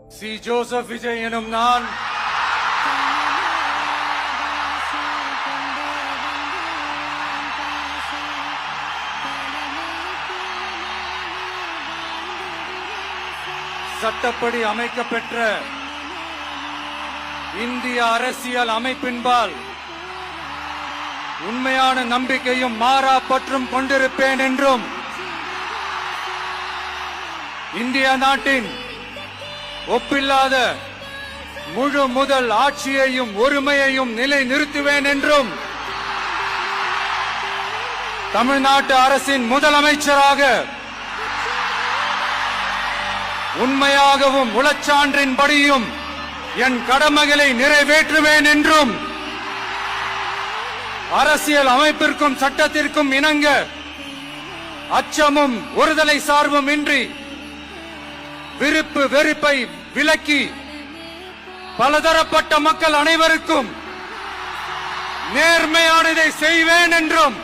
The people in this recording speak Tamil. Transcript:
சி. ஜோசப் விஜய் எனும் நான் சட்டப்படி அமைக்கப்பெற்ற இந்திய அரசியல் அமைப்பின்பால் உண்மையான நம்பிக்கையும் மாறா பற்றும் கொண்டிருப்பேன் என்றும் இந்திய நாட்டின் ஒப்பில்லாத முழு முதல் ஆட்சியையும் ஒருமையையும் நிலை நிறுத்துவேன் என்றும் தமிழ்நாட்டு அரசின் முதலமைச்சராக உண்மையாகவும் உளச்சான்றின்படியும் என் கடமைகளை நிறைவேற்றுவேன் என்றும் அரசியல் அமைப்பிற்கும் சட்டத்திற்கும் இணங்க அச்சமும் ஒருதலை சார்பும் இன்றி விருப்பு வெறுப்பை விலக்கி பலதரப்பட்ட மக்கள் அனைவருக்கும் நேர்மையானதை செய்வேன் என்றும்